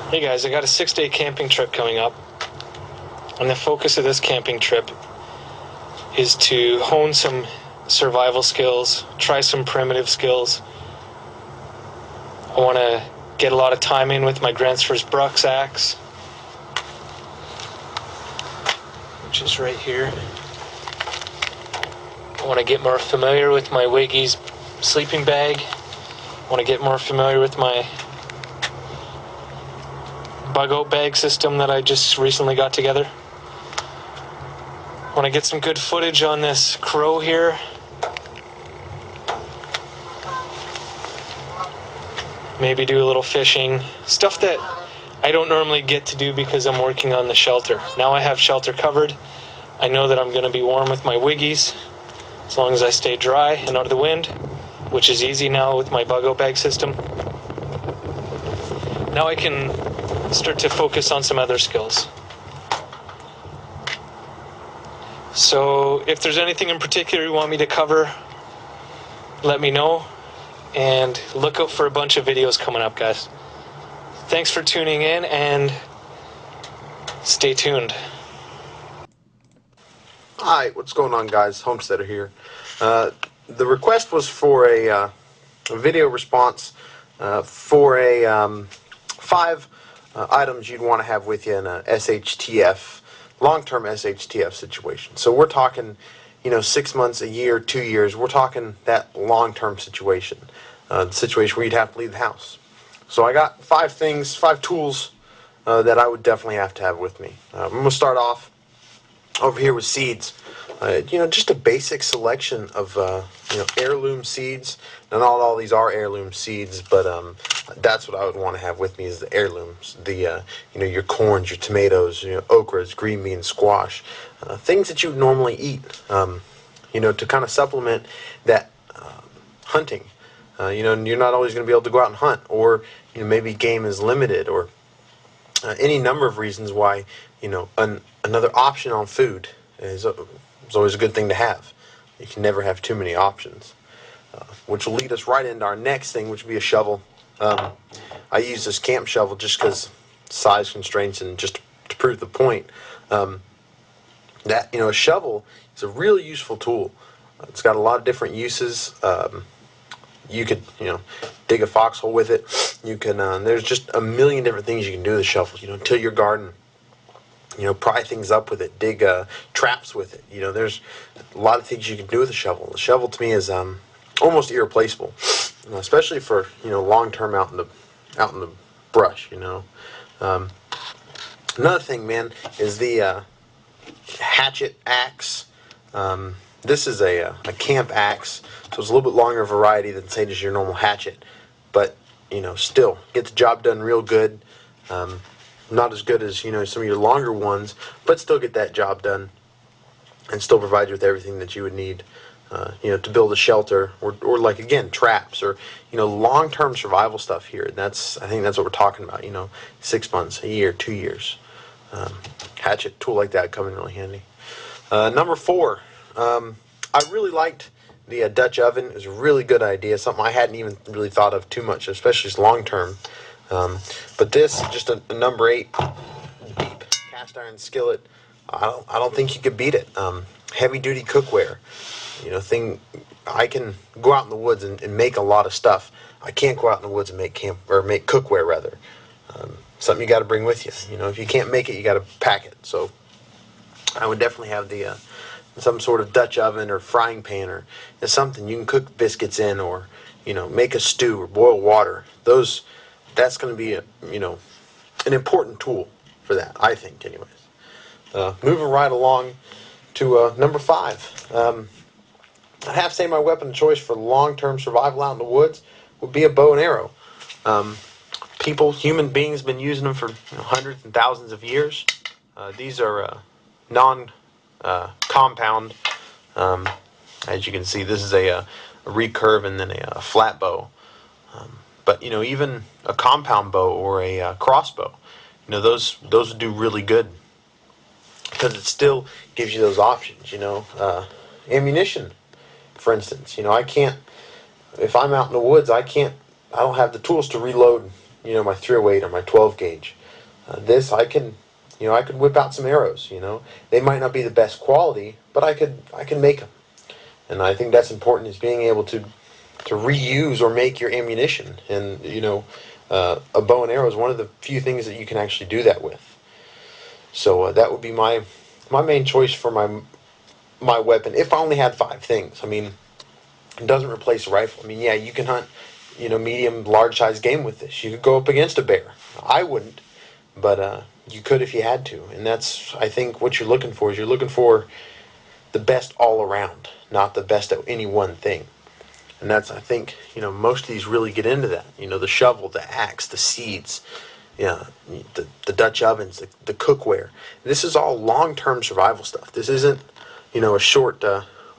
Hey guys, I got a 6-day camping trip coming up, and the focus of this camping trip is to hone some survival skills, try some primitive skills. I want to get a lot of time in with my Grencer's Brux axe, which is right here. I want to get more familiar with my Wiggy's sleeping bag. I want to get more familiar with my bug-out bag system that I just recently got together. I want to get some good footage on this crow here. Maybe do a little fishing. Stuff that I don't normally get to do because I'm working on the shelter. Now I have shelter covered. I know that I'm going to be warm with my Wiggies as long as I stay dry and out of the wind, which is easy now with my bug-out bag system. Now I can start to focus on some other skills. So if there's anything in particular you want me to cover, let me know, and look out for a bunch of videos coming up, guys. Thanks for tuning in, and stay tuned. Hi, what's going on, guys? Homesteader here. The request was for a video response for a 5 items you'd want to have with you in a SHTF, long-term SHTF situation. So we're talking, 6 months, a year, 2 years. We're talking that long-term situation, the situation where you'd have to leave the house. So I got 5 things, 5 tools that I would definitely have to have with me. I'm going to start off over here with seeds. Just a basic selection of heirloom seeds. Now, not all these are heirloom seeds, but that's what I would want to have with me, is the heirlooms. The your corns, your tomatoes, okras, green beans, squash, things that you would normally eat. To kind of supplement that hunting. You're not always going to be able to go out and hunt, or maybe game is limited, or any number of reasons why another option on food is always a good thing to have. You can never have too many options, which will lead us right into our next thing, which would be a shovel. I use this camp shovel just because size constraints, and just to prove the point that a shovel is a really useful tool. It's got a lot of different uses. You could dig a foxhole with it. You can there's just a million different things you can do with a shovel. Till your garden. Pry things up with it, dig traps with it. There's a lot of things you can do with a shovel. The shovel to me is almost irreplaceable, especially for long term out in the brush. Another thing, man, is the hatchet axe. This is a camp axe, so it's a little bit longer variety than, say, just your normal hatchet, but still get the job done real good. Not as good as some of your longer ones, but still get that job done, and still provide you with everything that you would need, to build a shelter, or like, again, traps, or long-term survival stuff here. And I think that's what we're talking about. 6 months, a year, 2 years. Hatchet tool like that come in really handy. Number 4, I really liked the Dutch oven. It was a really good idea, something I hadn't even really thought of too much, especially as long-term. But this, just a number 8 deep cast iron skillet, I don't think you could beat it. Heavy duty cookware, thing. I can go out in the woods and make a lot of stuff. I can't go out in the woods and make cookware rather. Something you got to bring with you. If you can't make it, you got to pack it. So I would definitely have the some sort of Dutch oven or frying pan, or something you can cook biscuits in, or make a stew or boil water. That's going to be an important tool for that, I think, anyways. Moving right along to number 5. I'd have to say my weapon of choice for long-term survival out in the woods would be a bow and arrow. Human beings, have been using them for hundreds and thousands of years. These are non-compound. As you can see, this is a recurve and then a flat bow. But even a compound bow or a crossbow, those would do really good, because it still gives you those options. Ammunition, for instance. I can't, if I'm out in the woods, I don't have the tools to reload, my .308 or my 12 gauge. This I can, I could whip out some arrows. They might not be the best quality, but I can make them. And I think that's important, is being able to reuse or make your ammunition. And a bow and arrow is one of the few things that you can actually do that with. So that would be my main choice for my weapon. If I only had 5 things, I mean, it doesn't replace a rifle. I mean, yeah, you can hunt, medium, large size game with this. You could go up against a bear. I wouldn't, but you could if you had to. And that's, I think, what you're looking for. Is you're looking for the best all around, not the best at any one thing. And that's, I think, most of these really get into that. The shovel, the axe, the seeds, the Dutch ovens, the cookware. This is all long-term survival stuff. This isn't, a short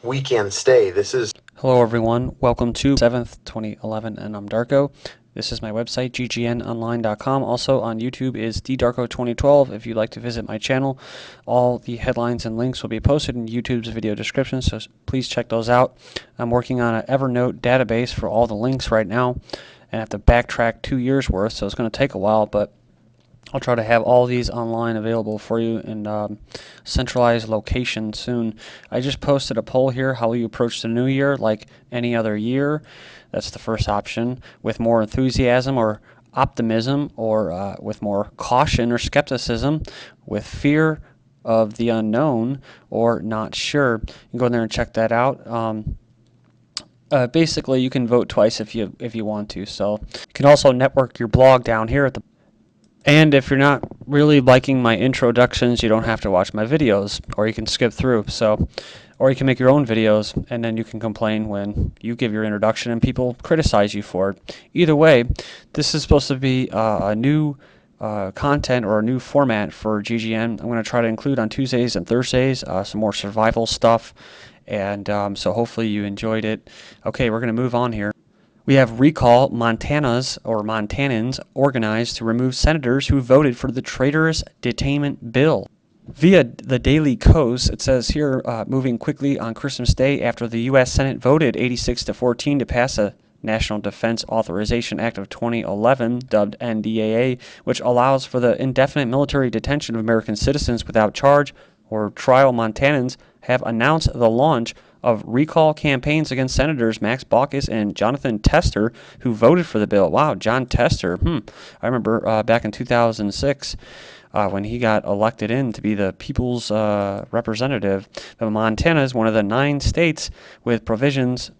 weekend stay. This is... Hello everyone, welcome to 7th, 2011, and I'm Darko. This is my website, ggnonline.com. Also on YouTube is thedarko2012 if you'd like to visit my channel. All the headlines and links will be posted in YouTube's video description, so please check those out. I'm working on an Evernote database for all the links right now, and I have to backtrack 2 years worth, so it's going to take a while, but I'll try to have all these online available for you in centralized location soon. I just posted a poll here. How will you approach the new year? Like any other year? That's the first option. With more enthusiasm or optimism, or with more caution or skepticism, with fear of the unknown, or not sure. You can go in there and check that out. Basically, you can vote twice if you want to. So you can also network your blog down here at the... And if you're not really liking my introductions, you don't have to watch my videos, or you can skip through. Or you can make your own videos, and then you can complain when you give your introduction and people criticize you for it. Either way, this is supposed to be a new content or a new format for GGN. I'm going to try to include on Tuesdays and Thursdays some more survival stuff, and so hopefully you enjoyed it. Okay, we're going to move on here. We have Recall Montanans organized to remove senators who voted for the Traitorous Detainment bill. Via the Daily Kos, it says here, moving quickly on Christmas Day after the U.S. Senate voted 86-14 to pass a National Defense Authorization Act of 2011, dubbed NDAA, which allows for the indefinite military detention of American citizens without charge or trial. Montanans have announced the launch of recall campaigns against Senators Max Baucus and Jonathan Tester, who voted for the bill. Wow, John Tester. I remember back in 2006 when he got elected in to be the people's representative. But Montana is one of the 9 states with provisions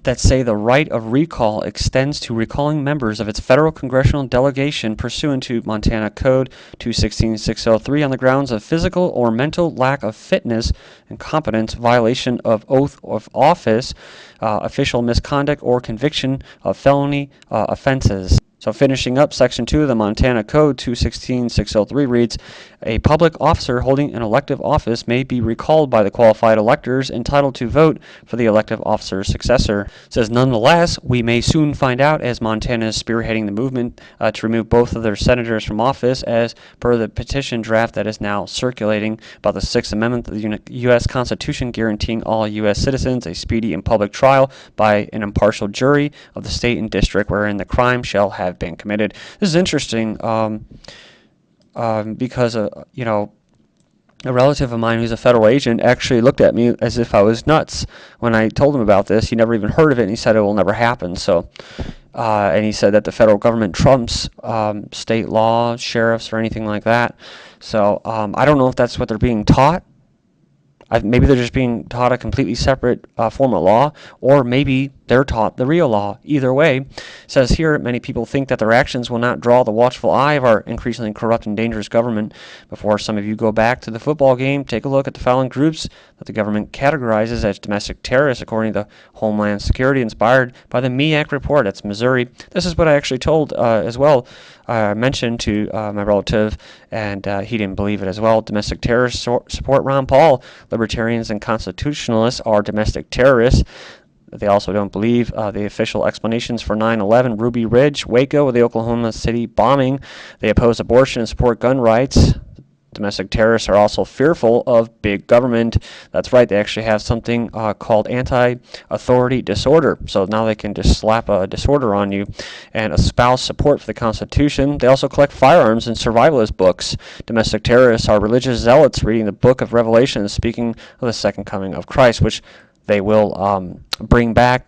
that say the right of recall extends to recalling members of its federal congressional delegation pursuant to Montana Code 216603 on the grounds of physical or mental lack of fitness and competence, violation of oath of office, official misconduct, or conviction of felony offenses. So finishing up, Section 2 of the Montana Code 216603 reads, a public officer holding an elective office may be recalled by the qualified electors entitled to vote for the elective officer's successor. It says, nonetheless, we may soon find out, as Montana is spearheading the movement to remove both of their senators from office, as per the petition draft that is now circulating, about the 6th Amendment of the U.S. Constitution guaranteeing all U.S. citizens a speedy and public trial by an impartial jury of the state and district wherein the crime shall have been committed. This is interesting because a relative of mine who's a federal agent actually looked at me as if I was nuts when I told him about this. He never even heard of it, and he said it will never happen. So, and he said that the federal government trumps state law, sheriffs, or anything like that. So I don't know if that's what they're being taught. Maybe they're just being taught a completely separate form of law, or maybe they're taught the real law. Either way, it says here, many people think that their actions will not draw the watchful eye of our increasingly corrupt and dangerous government. Before some of you go back to the football game, take a look at the following groups that the government categorizes as domestic terrorists according to Homeland Security, inspired by the MEAC report. That's Missouri. This is what I actually told as well. I mentioned to my relative, and he didn't believe it as well. Domestic terrorists support Ron Paul. Libertarians and constitutionalists are domestic terrorists. They also don't believe the official explanations for 9/11, Ruby Ridge, Waco, or the Oklahoma City bombing. They oppose abortion and support gun rights. Domestic terrorists are also fearful of big government. That's right, they actually have something called anti-authority disorder. So now they can just slap a disorder on you and espouse support for the Constitution. They also collect firearms and survivalist books. Domestic terrorists are religious zealots reading the book of Revelation and speaking of the second coming of Christ, which they will bring back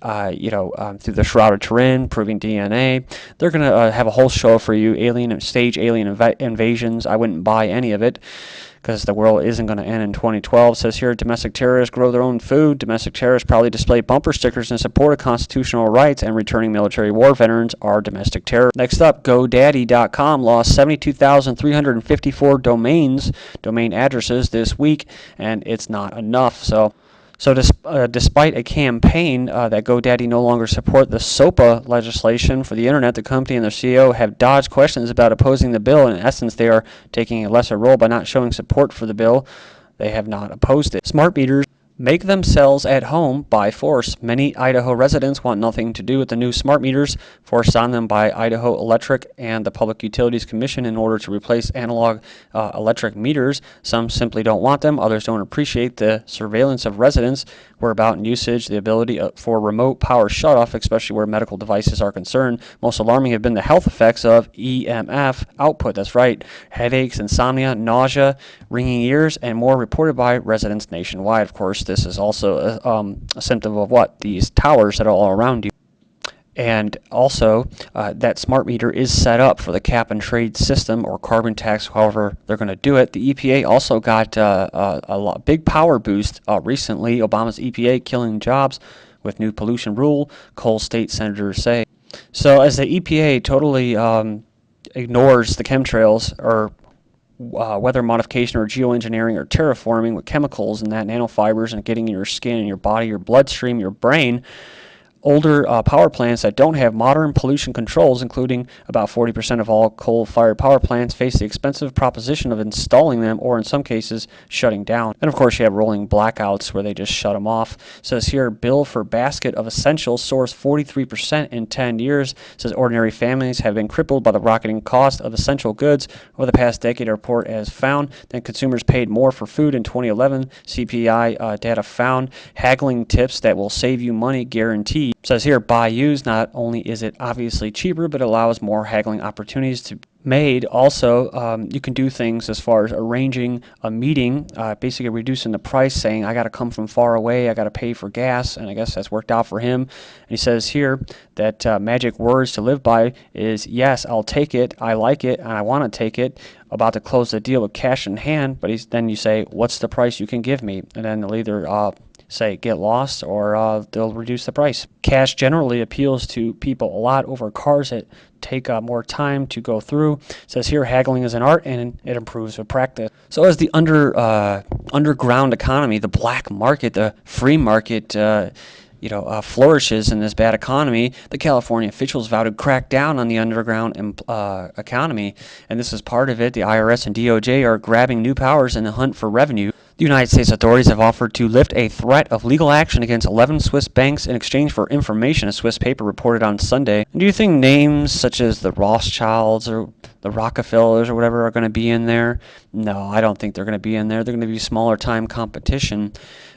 through the Shroud of Turin, proving DNA. They're going to have a whole show for you, stage alien invasions. I wouldn't buy any of it because the world isn't going to end in 2012. It says here, domestic terrorists grow their own food. Domestic terrorists proudly display bumper stickers in support of constitutional rights, and returning military war veterans are domestic terrorists. Next up, GoDaddy.com lost 72,354 domain addresses this week, and it's not enough. So despite a campaign that GoDaddy no longer support the SOPA legislation for the internet, the company and their CEO have dodged questions about opposing the bill. In essence, they are taking a lesser role by not showing support for the bill. They have not opposed it. Smart meters make themselves at home by force. Many Idaho residents want nothing to do with the new smart meters forced on them by Idaho Electric and the Public Utilities Commission in order to replace analog electric meters. Some simply don't want them. Others don't appreciate the surveillance of residents, whereabout and usage, the ability for remote power shutoff, especially where medical devices are concerned. Most alarming have been the health effects of EMF output. That's right, headaches, insomnia, nausea, ringing ears, and more reported by residents nationwide. Of course, this is also a symptom of what? These towers that are all around you. And also, that smart meter is set up for the cap and trade system or carbon tax, however they're going to do it. The EPA also got a big power boost recently. Obama's EPA killing jobs with new pollution rule, coal state senators say. So as the EPA totally ignores the chemtrails or weather modification or geoengineering or terraforming with chemicals and that nanofibers and getting in your skin and your body, your bloodstream, your brain, older power plants that don't have modern pollution controls, including about 40% of all coal-fired power plants, face the expensive proposition of installing them or, in some cases, shutting down. And, of course, you have rolling blackouts where they just shut them off. It says here, bill for basket of essentials soars 43% in 10 years. It says ordinary families have been crippled by the rocketing cost of essential goods over the past decade, a report has found. Then consumers paid more for food in 2011. CPI data found. Haggling tips that will save you money guaranteed. It says here, buy used. Not only is it obviously cheaper, but it allows more haggling opportunities to made. Also, you can do things as far as arranging a meeting, basically reducing the price, saying I got to come from far away, I got to pay for gas, and I guess that's worked out for him. And he says here that magic words to live by is, yes, I'll take it, I like it, and I want to take it. About to close the deal with cash in hand, but then you say, what's the price you can give me? And then they'll either say get lost or they'll reduce the price. Cash generally appeals to people a lot over cars that take more time to go through. It says here, haggling is an art and it improves with practice. So as the underground economy, the black market, the free market, flourishes in this bad economy, the California officials vow to crack down on the underground economy, and this is part of it. The IRS and DOJ are grabbing new powers in the hunt for revenue. The United States authorities have offered to lift a threat of legal action against 11 Swiss banks in exchange for information, a Swiss paper reported on Sunday. And do you think names such as the Rothschilds or the Rockefellers or whatever are going to be in there? No, I don't think they're going to be in there. They're going to be smaller time competition.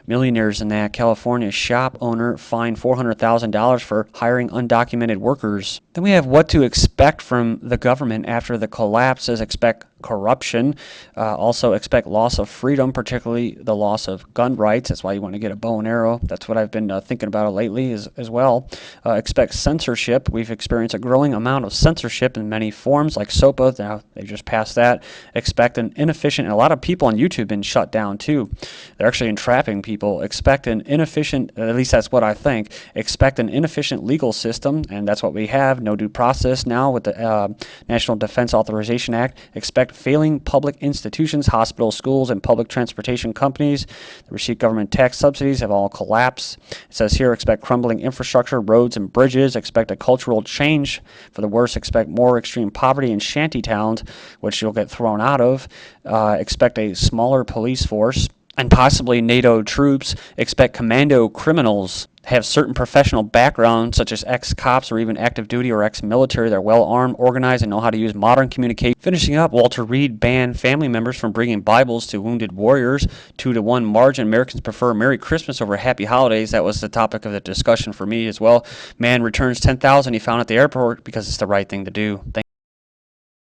Millionaires in that. California shop owner fined $400,000 for hiring undocumented workers. Then we have what to expect from the government after the collapse. Says expect corruption. Also expect loss of freedom, particularly the loss of gun rights. That's why you want to get a bow and arrow. That's what I've been thinking about lately as well. Expect censorship. We've experienced a growing amount of censorship in many forms, like SOPA. Now they've just passed that. Expect an inefficient, and a lot of people on YouTube have been shut down too. They're actually entrapping people. Expect an inefficient, at least that's what I think, expect an inefficient legal system, and that's what we have. No due process now with the National Defense Authorization Act. Expect failing public institutions, hospitals, schools, and public transportation companies. The receive government tax subsidies have all collapsed. It says here, expect crumbling infrastructure, roads, and bridges. Expect a cultural change for the worse. Expect more extreme poverty in shanty towns, which you'll get thrown out of. Expect a smaller police force and possibly NATO troops. Expect commando criminals. have certain professional backgrounds, such as ex-cops or even active duty or ex-military. They're well-armed, organized, and know how to use modern communication. Finishing up, Walter Reed banned family members from bringing Bibles to wounded warriors. 2-1 margin. Americans prefer Merry Christmas over Happy Holidays. That was the topic of the discussion for me as well. Man returns $10,000 he found at the airport because it's the right thing to do.